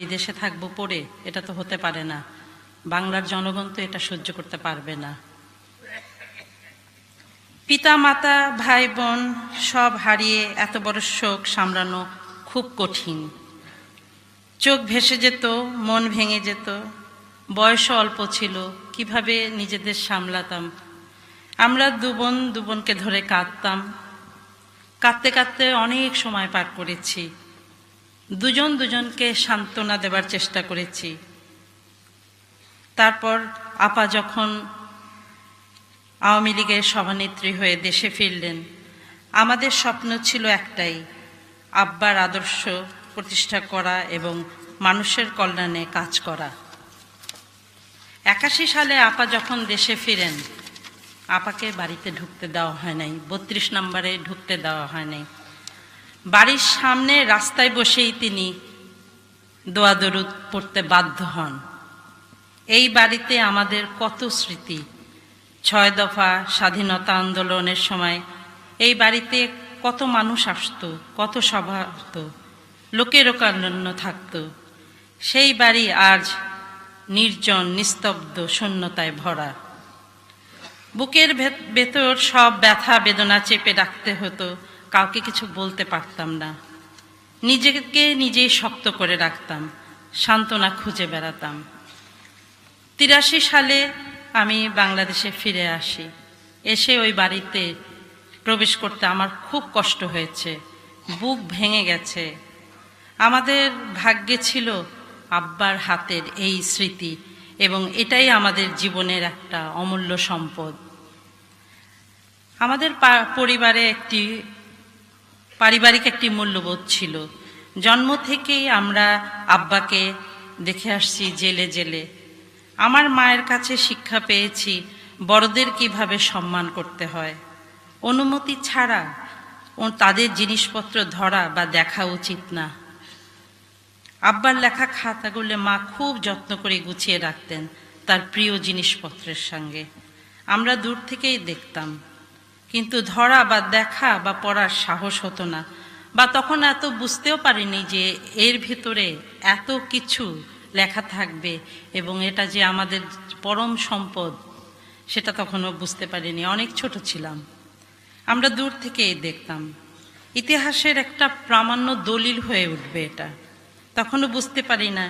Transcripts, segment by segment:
বিদেশে থাকবো পড়ে, এটা তো হতে পারে না। বাংলার জনগণ তো এটা সহ্য করতে পারবে না। পিতা মাতা ভাই বোন সব হারিয়ে এত বড় শোক সামলানো খুব কঠিন। চোখ ভেসে যেত, মন ভেঙে যেত। বয়সও অল্প ছিল, কিভাবে নিজেদের সামলাতাম। আমরা দু বোনকে ধরে কাঁদতাম। কাঁদতে কাঁদতে অনেক সময় পার করেছি। দুজনকে সান্ত্বনা দেবার চেষ্টা করেছি। তারপর আপা যখন আওয়ামী লীগের সভানেত্রী হয়ে দেশে ফিরলেন, আমাদের স্বপ্ন ছিল একটাই, আব্বার আদর্শ প্রতিষ্ঠা করা এবং মানুষের কল্যাণে কাজ করা। 81 সালে আপা যখন দেশে ফিরেন, আপাকে বাড়িতে ঢুকতে দেওয়া হয় নাই, 32 নম্বরে ঢুকতে দেওয়া হয় নাই। বাড়ির সামনে রাস্তায় বসেই তিনি দোয়া দরুদ পড়তে বাধ্য হন। এই বাড়িতে আমাদের কত স্মৃতি। 6 দফা স্বাধীনতা আন্দোলনের সময় এই বাড়িতে কত মানুষ আসতো, কত সভা হতো, লোকের কান্না থাকতো। সেই বাড়ি আজ নির্জন, নিস্তব্ধ, শূন্যতায় ভরা। বুকের ভেতর সব ব্যথা বেদনা চেপে রাখতে হতো, কাউকে কিছু বলতে পারতাম না। নিজেকে নিজেই শক্ত করে রাখতাম, সান্ত্বনা খুঁজে বেড়াতাম। 83 সালে আমি বাংলাদেশে ফিরে আসি। এসে ওই বাড়িতে প্রবেশ করতে আমার খুব কষ্ট হয়েছে, বুক ভেঙে গেছে। আমাদের ভাগ্যে ছিল আব্বার হাতের এই স্মৃতি, এবং এটাই আমাদের জীবনের একটা অমূল্য সম্পদ। আমাদের পরিবারে পারিবারিক একটি মূল্যবোধ ছিল। জন্ম থেকেই আমরা আব্বাকে দেখে আসছি জেলে জেলে। আমার মায়ের কাছে শিক্ষা পেয়েছি বড়দের কিভাবে সম্মান করতে হয়। অনুমতি ছাড়া তাদের জিনিসপত্র ধরা বা দেখা উচিত না। আব্বার লেখা খাতাগুলো মা খুব যত্ন করে গুছিয়ে রাখতেন তার প্রিয় জিনিসপত্রের সঙ্গে। আমরা দূর থেকেই দেখতাম, কিন্তু ধরা বা দেখা বা পড়ার সাহস হতো না, বা তখন এত বুঝতেও পারিনি যে এর ভিতরে এত কিছু লেখা থাকবে এবং এটা যে আমাদের পরম সম্পদ, সেটা তখনও বুঝতে পারিনি। অনেক ছোট ছিলাম। আমরা দূর থেকেই দেখতাম। ইতিহাসের একটা প্রামাণ্য দলিল হয়ে উঠবে এটা। তখনও বুঝতে পারি না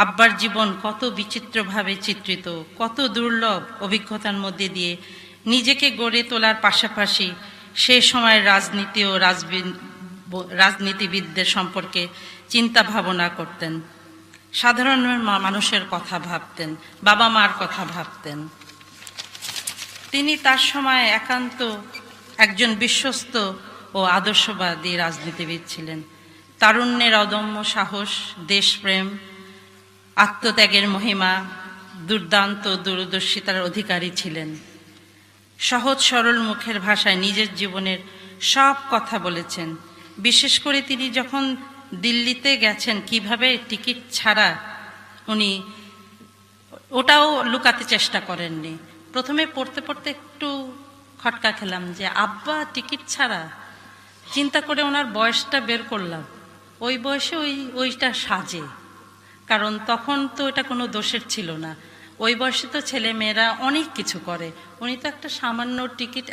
আব্বার জীবন কত বিচিত্রভাবে চিত্রিত, কত দুর্লভ অভিজ্ঞতার মধ্যে দিয়ে নিজেকে গড়ে তোলার পাশাপাশি সে সময় রাজনীতি ও রাজনীতিবিদদের সম্পর্কে চিন্তা ভাবনা করতেন। সাধারণ মানুষের কথা ভাবতেন, বাবা মার কথা ভাবতেন। তিনি তার সময় একান্ত একজন বিশ্বস্ত ও আদর্শবাদী রাজনীতিবিদ ছিলেন। তারুণ্যের অদম্য সাহস, দেশপ্রেম, আত্মত্যাগের মহিমা, দুর্দান্ত দূরদর্শিতার অধিকারী ছিলেন। সহজ সরল মুখের ভাষায় নিজের জীবনের সব কথা বলেছেন। বিশেষ করে তিনি যখন দিল্লিতে গেছেন, কিভাবে টিকিট ছাড়া উনি ওটাও লুকাতে চেষ্টা করেননি। প্রথমে পড়তে পড়তে একটু খটকা খেলাম যে আব্বা টিকিট ছাড়া। চিন্তা করে ওনার বয়সটা বের করলাম। ওই বয়সে ওইটা সাজে, কারণ তখন তো এটা কোনো দোষের ছিল না। ওই বয়সে তো ছেলে মেয়েরা অনেক কিছু করে। উনি তো একটা সামান্য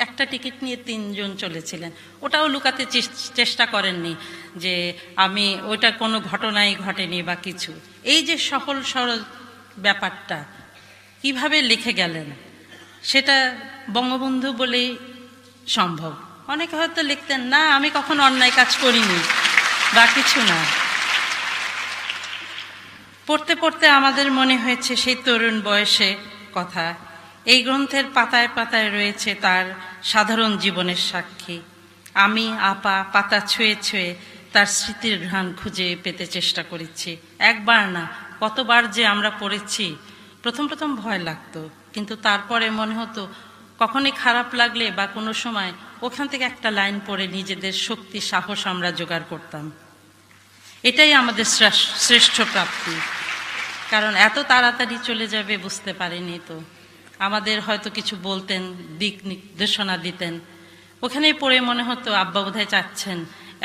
একটা টিকিট নিয়ে 3 জন চলেছিলেন। ওটাও লুকাতে চেষ্টা করেননি যে আমি ওইটা কোনো ঘটনাই ঘটেনি বা কিছু। এই যে সহজ সরল ব্যাপারটা কিভাবে লিখে গেলেন, সেটা বঙ্গবন্ধু বলেই সম্ভব। অনেকে হয়তো লিখতেন না আমি কখনো অন্যায় কাজ করিনি বা কিছু না। পড়তে পড়তে আমাদের মনে হয়েছে সেই তরুণ বয়সে কথা। এই গ্রন্থের পাতায় পাতায় রয়েছে তার সাধারণ জীবনের সাক্ষী। আমি আপা পাতা ছুঁয়ে ছুঁয়ে তার স্মৃতির ঘ্রাণ খুঁজে পেতে চেষ্টা করেছি। একবার না, কতবার যে আমরা পড়েছি। প্রথম ভয় লাগতো, কিন্তু তারপরে মনে হতো কখনই খারাপ লাগলে বা কোনো সময় ওখান থেকে একটা লাইন পড়ে নিজেদের শক্তি সাহস আমরা জোগাড় করতাম। এটাই আমাদের শ্রেষ্ঠ প্রাপ্তি। কারণ এত তাড়াতাড়ি চলে যাবে বুঝতে পারিনি তো। আমাদের হয়তো কিছু বলতেন, দিক নির্দেশনা দিতেন। ওখানেই পড়ে মনে হতো আব্বা বোধহয় চাচ্ছেন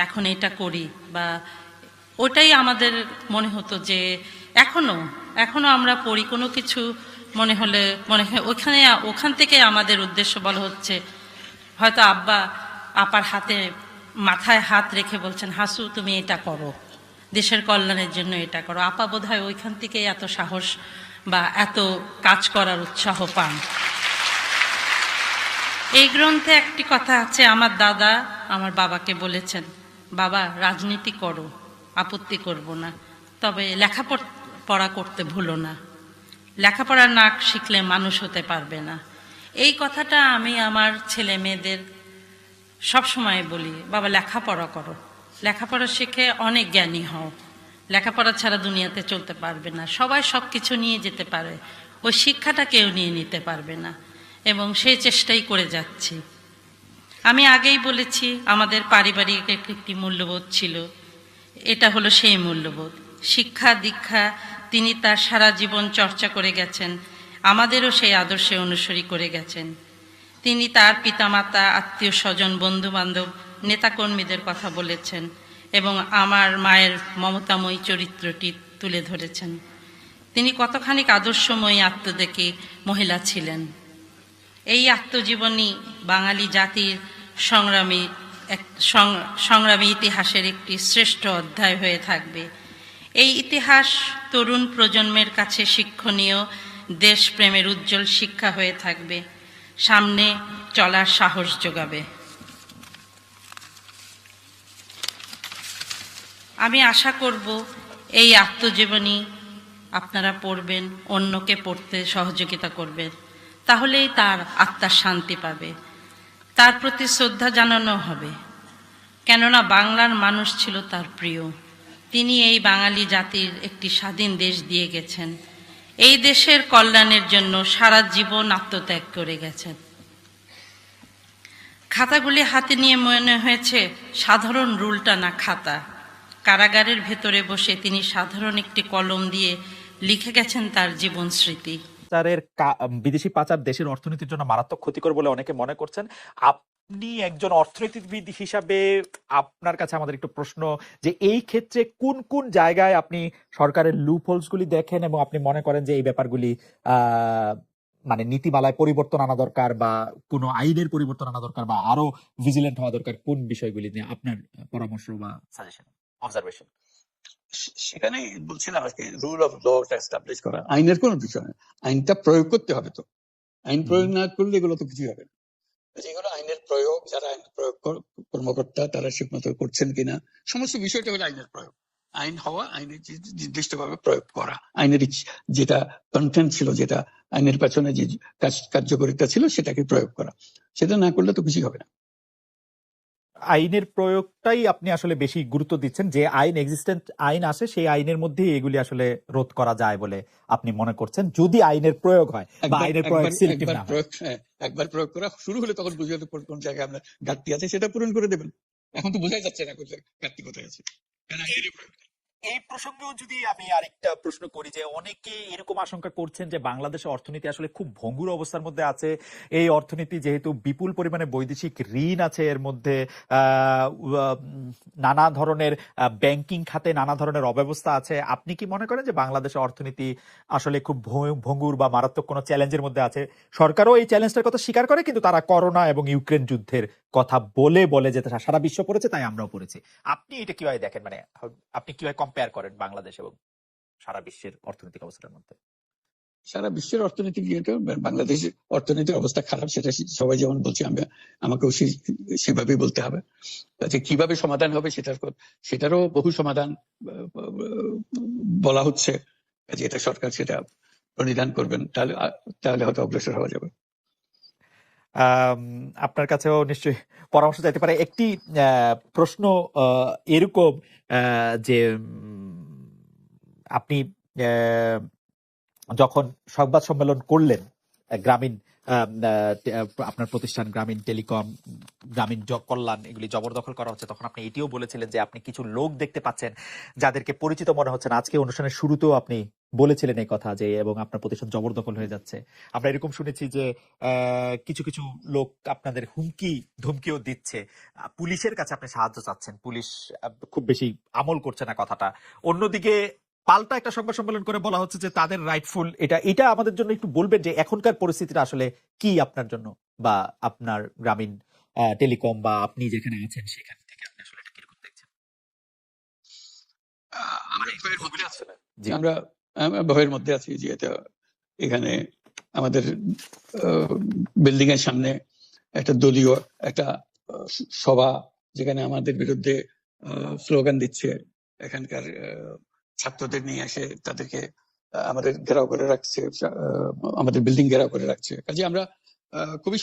এখন এটা করি, বা ওটাই আমাদের মনে হতো যে এখনো এখনো আমরা পড়ি কোনো কিছু মনে হলে মনে হয় ওখান থেকে আমাদের উদ্দেশ্য বলা হচ্ছে, হয়তো আব্বা আপার হাতে মাথায় হাত রেখে বলছেন, হাসু তুমি এটা করো, দেশের কল্যাণের জন্য এটা করো। আপা বোধহয় ওইখান থেকেই এত সাহস বা এত কাজ করার উৎসাহ পান। এই গ্রন্থে একটি কথা আছে, আমার দাদা আমার বাবাকে বলেছেন, বাবা রাজনীতি করো, আপত্তি করব না, তবে লেখাপড়া করতে ভুলো না, লেখাপড়া না শিখলে মানুষ হতে পারবে না। এই কথাটা আমি আমার ছেলে মেয়েদের সব সময় বলি, বাবা লেখাপড়া করো, লেখাপড়া শিখে অনেক জ্ঞানী হও, লেখাপড়া ছাড়া দুনিয়াতে চলতে পারবে না। সবাই সব কিছু নিয়ে যেতে পারে, ওই শিক্ষাটা কেউ নিয়ে নিতে পারবে না, এবং সেই চেষ্টাই করে যাচ্ছি। আমি আগেই বলেছি আমাদের পারিবারিক একটি মূল্যবোধ ছিল, এটা হলো সেই মূল্যবোধ। শিক্ষা দীক্ষা তিনি তার সারা জীবন চর্চা করে গেছেন, আমাদেরও সেই আদর্শে অনুসরী করে গেছেন। তিনি তার পিতামাতা, আত্মীয় স্বজন, বন্ধুবান্ধব, নেতাকর্মীদের কথা বলেছেন এবং আমার মায়ের মমতাময়ী চরিত্রটি তুলে ধরেছেন। তিনি কতখানি আদর্শময়ী আত্মদেখী মহিলা ছিলেন। এই আত্মজীবনী বাঙালি জাতির সংগ্রামী ইতিহাসের একটি শ্রেষ্ঠ অধ্যায় হয়ে থাকবে। এই ইতিহাস তরুণ প্রজন্মের কাছে শিক্ষণীয়, দেশপ্রেমের উজ্জ্বল শিক্ষা হয়ে থাকবে, সামনে চলার সাহস যোগাবে। আমি আশা করব এই আত্মজীবনী আপনারা পড়বেন, অন্যকে পড়তে সহযোগিতা করবেন, তাহলেই তার আত্মার শান্তি পাবে, তার প্রতি শ্রদ্ধা জানানো হবে। কেননা বাংলার মানুষ ছিল তার প্রিয়। তিনি এই বাঙালি জাতির একটি স্বাধীন দেশ দিয়ে গেছেন, এই দেশের কল্যাণের জন্য সারা জীবন আত্মত্যাগ করে গেছেন। খাতাগুলি হাতে নিয়ে মনে হয়েছে সাধারণ রুলটা না খাতা। কারাগারের ভেতরে বসে তিনি সাধারণ একটি কলম দিয়ে লিখে গেছেন তার জীবন স্মৃতি। বিদেশি পাচার দেশের অর্থনীতির জন্য মারাত্মক ক্ষতিকর বলে অনেকে মনে করছেন। আপনি একজন অর্থনীতিবিদ হিসাবে আপনার কাছে আমাদের একটু প্রশ্ন, যে এই ক্ষেত্রে কোন কোন জায়গায় আপনি সরকারের লুপ হোলস গুলি দেখেন এবং আপনি মনে করেন যে এই ব্যাপারগুলি মানে নীতিমালায় পরিবর্তন আনা দরকার বা কোনো আইনের পরিবর্তন আনা দরকার বা আরো ভিজিলেন্ট হওয়া দরকার, কোন বিষয়গুলি নিয়ে আপনার পরামর্শ বা সাজেশন, অবজারভেশন? সেখানে বলছিলাম আজকে রুল অফ লটা এস্টাবলিশ করা, আইনের কোনো বিষয় না, আইনটা প্রয়োগ করতে হবে। তো আইন প্রয়োগ না করলে এগুলো তো কিছুই হবে না। যেগুলো আইনের প্রয়োগ, যারা আইন প্রয়োগ কর্মকর্তা তারা ঠিক মতো করছেন কিনা, সমস্ত বিষয়টা হলো আইনের প্রয়োগ। আইন হওয়া, আইনের নির্দিষ্টভাবে প্রয়োগ করা, আইনের যেটা কন্টেন্ট ছিল, যেটা আইনের পেছনে যে কার্যকারিতা ছিল সেটাকে প্রয়োগ করা। সেটা না করলে তো কিছুই হবে না। আইনের প্রয়োগটাই আপনি আসলে বেশি গুরুত্ব দিচ্ছেন, যে আইন এক্সিস্টেন্ট আইন আসে সেই আইনের মধ্যে এগুলি আসলে রোধ করা যায় বলে আপনি মনে করছেন, যদি আইনের প্রয়োগ হয় বা আইনের প্রয়োগ সিলেক্টিভ না হয়। একবার প্রয়োগ করা শুরু হলে তখন বুঝে কোন জায়গায় আপনার ঘাটতি আছে সেটা পূরণ করে দেবেন। এখন তো বোঝাই যাচ্ছে না ঘাটতি কোথায় আছে, কারণ আইনেরই প্রয়োগ। এই প্রসঙ্গেও যদি আমি আরেকটা প্রশ্ন করি, যে অনেকে এরকম আশঙ্কা করছেন যে বাংলাদেশের অর্থনীতি আসলে খুব ভঙ্গুর অবস্থার মধ্যে আছে। এই অর্থনীতি যেহেতু বিপুল পরিমাণে বৈদেশিক ঋণ আছে, এর মধ্যে নানা ধরনের ব্যাংকিং খাতে নানা ধরনের অব্যবস্থা আছে, আপনি কি মনে করেন যে বাংলাদেশের অর্থনীতি আসলে খুব ভঙ্গুর বা মারাত্মক কোনো চ্যালেঞ্জের মধ্যে আছে? সরকারও এই চ্যালেঞ্জটার কথা স্বীকার করে, কিন্তু তারা করোনা এবং ইউক্রেন যুদ্ধের কথা বলে যে সারা বিশ্ব পড়েছে তাই আমরাও পড়েছি। আপনি এটা কিভাবে দেখেন, মানে আপনি কিভাবে কম্পেয়ার করেন বাংলাদেশ এবং সারা বিশ্বের অর্থনৈতিক অবস্থার মধ্যে? সারা বিশ্বের অর্থনীতি, বাংলাদেশের অর্থনীতির অবস্থা খারাপ সেটা সবাই যেমন বলছে, আমাকেও সেভাবেই বলতে হবে। কিভাবে সমাধান হবে সেটারও বহু সমাধান বলা হচ্ছে, যেটা সরকার সেটা প্রণিধান করবেন, তাহলে হয়তো অগ্রসর হওয়া যাবে। আপনার কাছেও নিশ্চয়ই পরামর্শ চাইতে পারে। একটি প্রশ্ন এরকম, যে আপনি যখন সংবাদ সম্মেলন করলেন গ্রামীণ আপনার প্রতিষ্ঠান গ্রামীণ টেলিকম, গ্রামীণ কল্যাণ এগুলি জবরদখল করা হচ্ছে, তখন আপনি এটিও বলেছিলেন যে আপনি কিছু লোক দেখতে পাচ্ছেন যাদেরকে পরিচিত মনে হচ্ছে না। আজকে অনুষ্ঠানের শুরুতেও আপনি বলেছিলেন এই কথা যে এবং আপনার প্রতিষ্ঠান জবরদখল হয়ে যাচ্ছে। আমরা এরকম শুনেছি যে কিছু কিছু লোক আপনাদের হুমকি ধমকিও দিচ্ছে। পুলিশের কাছে আপনি সাহায্য চাচ্ছেন, পুলিশ খুব বেশি আমল করছে না কথাটা। অন্যদিকে পাল্টা একটা সংবাদ সম্মেলন করে বলা হচ্ছে যে তাদের রাইটফুল এটা এটা আমাদের জন্য একটু বলবেন যে এখনকার পরিস্থিতিটা আসলে কি আপনার জন্য বা আপনার গ্রামীণ টেলিকম বা আপনি যেখানে আছেন সেখান থেকে আপনি আসলে এটা কিরকম দেখছেন? আমরা ভয়ের মধ্যে আছি। জি আমরা ভয়ের মধ্যে আছি যে এটা এখানে আমাদের বিল্ডিং এর সামনে একটা দলীয় একটা সভা, যেখানে আমাদের বিরুদ্ধে স্লোগান দিচ্ছে, এখানকার ছাত্রদের নিয়ে এসে তাদেরকে আমাদের ঘেরাও করে রাখছে, আমাদের বিল্ডিং ঘেরাও করে রাখছে। কাজে আমরা খুবই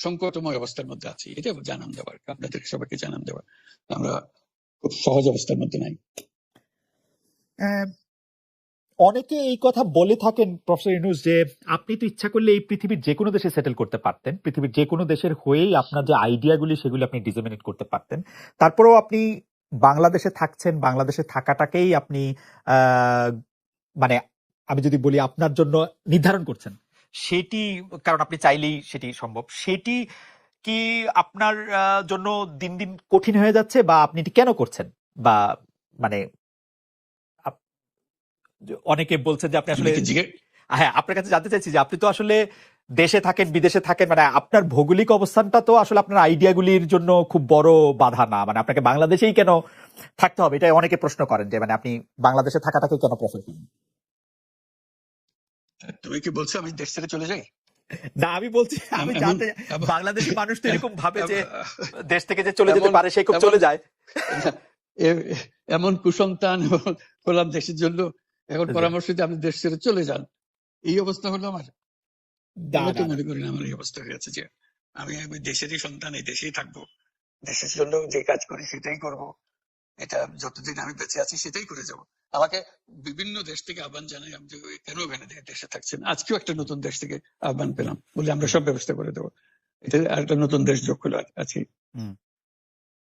সংকটময় অবস্থার মধ্যে আছি। এটা জানান দেওয়ার, আপনাদের সবাইকে জানান দেওয়ার, আমরা খুব সহজ অবস্থার মধ্যে নাই। অনেকে এই কথা বলে থাকেন প্রফেসর ইউনূস যে আপনি তো ইচ্ছা করলে এই পৃথিবীর যে কোনো দেশে সেটেল করতে পারতেন, পৃথিবীর যে কোনো দেশের হয়েই আপনার যে আইডিয়াগুলি সেগুলি আপনি ডিসেমিনেট করতে পারতেন, তারপরেও আপনি বাংলাদেশে থাকছেন, বাংলাদেশে থাকাটাকেই আপনি মানে আমি যদি বলি আপনার জন্য নির্ধারণ করছেন, সেটি কারণ আপনি চাইলেই সেটি সম্ভব, সেটি কি আপনার জন্য দিন দিন কঠিন হয়ে যাচ্ছে বা আপনি এটি কেন করছেন? বা মানে অনেকে বলছেন যে আপনি আসলে, হ্যাঁ আপনার কাছে জানতে চাইছি যে আপনি তো আসলে দেশে থাকেন বিদেশে থাকেন, মানে আপনার ভৌগোলিক অবস্থানটা তো আসলে আপনার আইডিয়াগুলির জন্য খুব বড় বাধা না, মানে আপনাকে বাংলাদেশেই কেন থাকতে হবে, এটা অনেকে প্রশ্ন করেন যে মানে আপনি বাংলাদেশে থাকাটাকে কেন প্রেফার করেন? তুমি কি বলছো আমি দেশ ছেড়ে চলে যাই? না আমি বলছি, আমি জানতে, বাংলাদেশি মানুষ তো এরকম ভাবে যে দেশ থেকে যে চলে যেতে পারে সে খুব চলে যায়। এমন কুসন্তান হলাম দেশের জন্য, এখন পরামর্শ দিয়ে আপনি দেশ ছেড়ে চলে যান, এই অবস্থা হলো আমার? আমি তো মনে করি না আমার এই অবস্থা হয়ে যাচ্ছে, যে আমি দেশেরই সন্তান, এই দেশেই থাকবো, দেশের জন্য যে কাজ করি সেটাই করব, এটা যতদিন আমি বেঁচে আছি সেটাই করে যাব। আমাকে বিভিন্ন দেশ থেকে আহ্বান জানাই, আমি কেন এখানে দেশে থাকছেন। আজকেও একটা নতুন দেশ থেকে আহ্বান পেলাম, বলে আমরা সব ব্যবস্থা করে দেবো, এটা আর একটা নতুন দেশ যোগ হলো আছে।